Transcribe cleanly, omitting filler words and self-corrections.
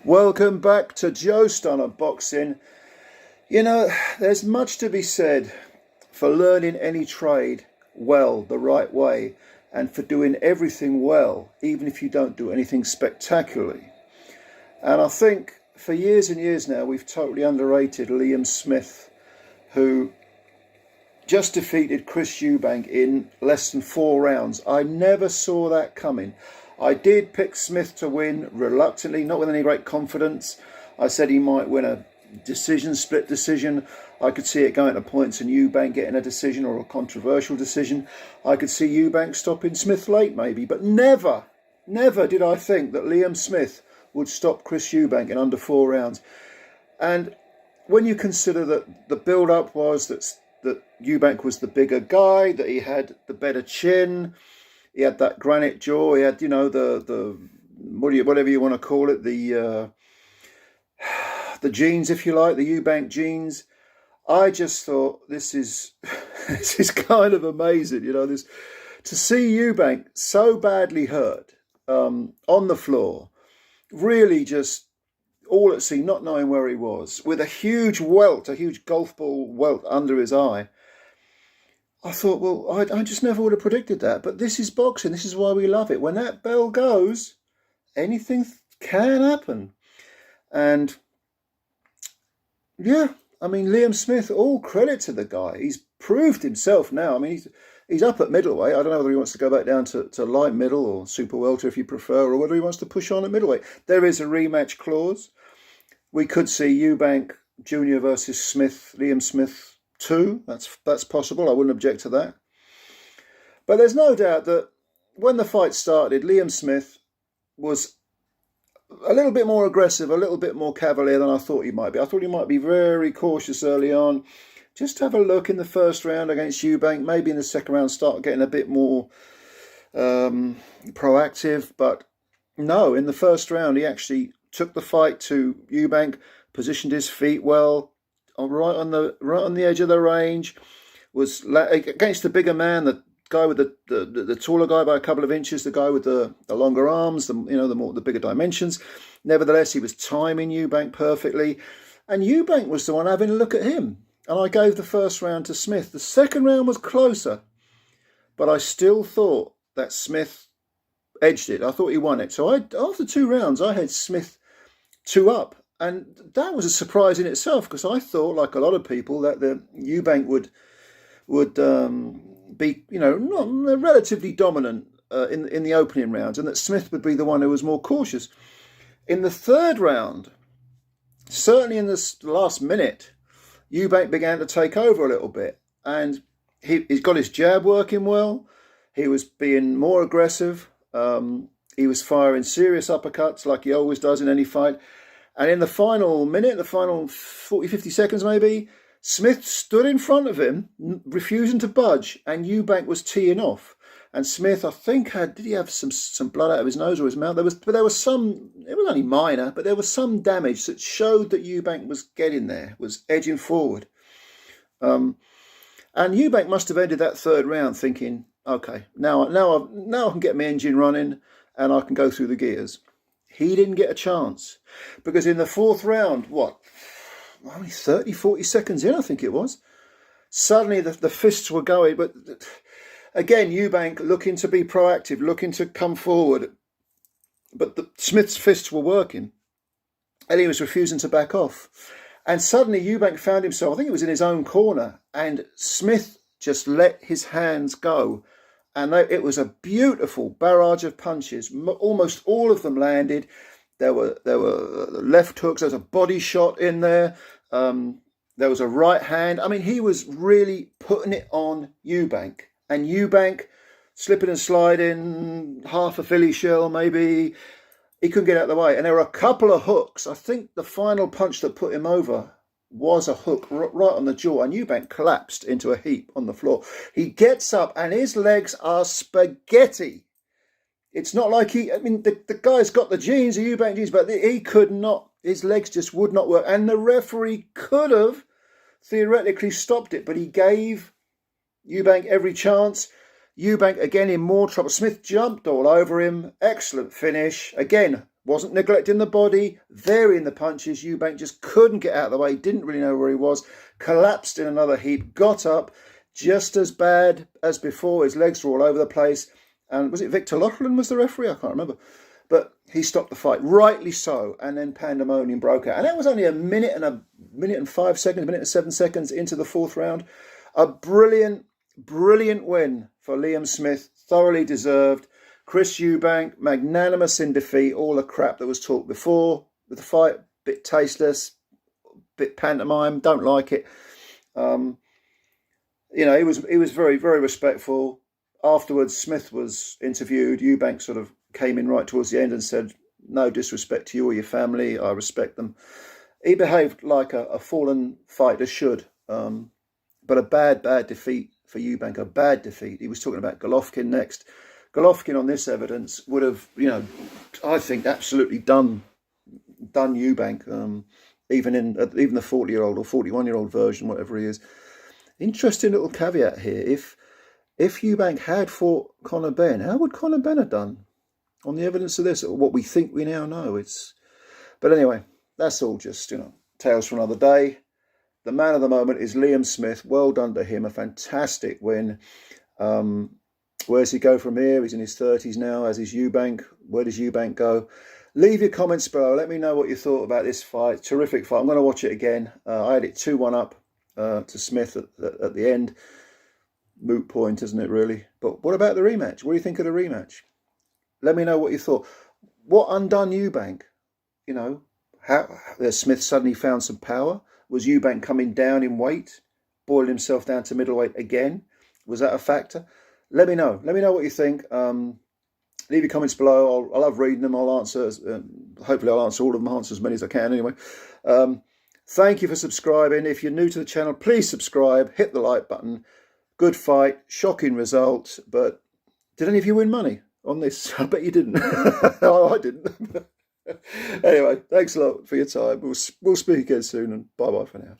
Welcome back to Joe Stunner Boxing. You know, there's much to be said for learning any trade well, the right way, and for doing everything well, even if you don't do anything spectacularly. And I think for years and years now, we've totally underrated Liam Smith, who just defeated Chris Eubank in less than 4 rounds. I never saw that coming. I did pick Smith to win reluctantly, not with any great confidence. I said he might win a split decision. I could see it going to points and Eubank getting a decision or a controversial decision. I could see Eubank stopping Smith late maybe, but never did I think that Liam Smith would stop Chris Eubank in under 4 rounds. And when you consider that the build-up was that Eubank was the bigger guy, that he had the better chin, he had that granite jaw, he had, you know, the whatever you want to call it, the genes, if you like, the Eubank genes. I just thought this is this is kind of amazing, you know, this to see Eubank so badly hurt on the floor, really just all at sea, not knowing where he was, with a huge welt, a huge golf ball welt under his eye. I thought, well, I just never would have predicted that. But this is boxing. This is why we love it. When that bell goes, anything can happen. And yeah, I mean, Liam Smith, all credit to the guy. He's proved himself now. I mean, he's up at middleweight. I don't know whether he wants to go back down to light middle or super welter if you prefer, or whether he wants to push on at middleweight. There is a rematch clause. We could see Eubank Jr versus Smith, Liam Smith 2. That's possible. I wouldn't object to that. But there's no doubt that when the fight started, Liam Smith was a little bit more aggressive, a little bit more cavalier than I thought he might be. I thought he might be very cautious early on. Just have a look in the first round against Eubank. Maybe in the second round start getting a bit more proactive. But no, in the first round he actually took the fight to Eubank, positioned his feet well, right on the edge of the range, was against the bigger man, the guy with the taller guy by a couple of inches, the guy with the longer arms, the bigger dimensions. Nevertheless, he was timing Eubank perfectly, and Eubank was the one having a look at him. And I gave the first round to Smith. The second round was closer, but I still thought that Smith edged it. I thought he won it. So after 2 rounds, I had Smith 2 up. And that was a surprise in itself, because I thought, like a lot of people, that the Eubank would be, not relatively dominant in the opening rounds, and that Smith would be the one who was more cautious. In the third round, certainly in the last minute, Eubank began to take over a little bit, and he's got his jab working well. He was being more aggressive. He was firing serious uppercuts like he always does in any fight. And in the final minute, the final 40, 50 seconds maybe, Smith stood in front of him, refusing to budge, and Eubank was teeing off. And Smith, I think, did he have some blood out of his nose or his mouth? There was some, it was only minor, but there was some damage that showed that Eubank was getting there, was edging forward. And Eubank must have ended that third round thinking, okay, now I can get my engine running and I can go through the gears. He didn't get a chance, because in the fourth round, only 30, 40 seconds in, I think it was, suddenly the fists were going. But again, Eubank looking to be proactive, looking to come forward. But Smith's fists were working, and he was refusing to back off. And suddenly Eubank found himself, I think it was in his own corner, and Smith just let his hands go. And it was a beautiful barrage of punches. Almost all of them landed. There were left hooks. There was a body shot in there. There was a right hand. I mean, he was really putting it on Eubank. And Eubank, slipping and sliding, half a Philly shell maybe, he couldn't get out of the way. And there were a couple of hooks. I think the final punch that put him over was a hook right on the jaw, and Eubank collapsed into a heap on the floor. He gets up and his legs are spaghetti. It's not like the guy's got the genes, the Eubank genes, but he could not, his legs just would not work. And the referee could have theoretically stopped it, but he gave Eubank every chance. Eubank again in more trouble. Smith jumped all over him. Excellent finish. Again, Wasn't neglecting the body, varying the punches. Eubank just couldn't get out of the way, didn't really know where he was, collapsed in another heap, got up, just as bad as before. His legs were all over the place. And was it Victor Loughlin was the referee? I can't remember. But he stopped the fight, rightly so. And then pandemonium broke out. And that was only a minute and 5 seconds, a minute and 7 seconds into the fourth round. A brilliant, brilliant win for Liam Smith, thoroughly deserved. Chris Eubank, magnanimous in defeat. All the crap that was talked before with the fight, bit tasteless, bit pantomime. Don't like it. You know, he was very, very respectful. Afterwards, Smith was interviewed. Eubank sort of came in right towards the end and said, "No disrespect to you or your family. I respect them." He behaved like a fallen fighter should. But a bad defeat for Eubank. A bad defeat. He was talking about Golovkin next. Golovkin on this evidence would have, you know, I think absolutely done Eubank, even the 40-year-old or 41-year-old version, whatever he is. Interesting little caveat here. If Eubank had fought Conor Benn, how would Conor Benn have done on the evidence of this? Or what we think we now know. But anyway, that's all just, you know, tales for another day. The man of the moment is Liam Smith. Well done to him. A fantastic win. Where does he go from here? He's in his 30s now, as is Eubank. Where does Eubank go? Leave your comments below. Let me know what you thought about this fight. Terrific fight. I'm going to watch it again. I had it 2-1 up to Smith at the end. Moot point, isn't it, really? But what about the rematch? What do you think of the rematch? Let me know what you thought. What undone Eubank? You know, how Smith suddenly found some power? Was Eubank coming down in weight? Boiled himself down to middleweight again? Was that a factor? Let me know. Let me know what you think. Leave your comments below. I love reading them. I'll answer. Hopefully I'll answer all of them. I'll answer as many as I can anyway. Thank you for subscribing. If you're new to the channel, please subscribe. Hit the like button. Good fight. Shocking result. But did any of you win money on this? I bet you didn't. No, I didn't. Anyway, thanks a lot for your time. We'll speak again soon, and bye-bye for now.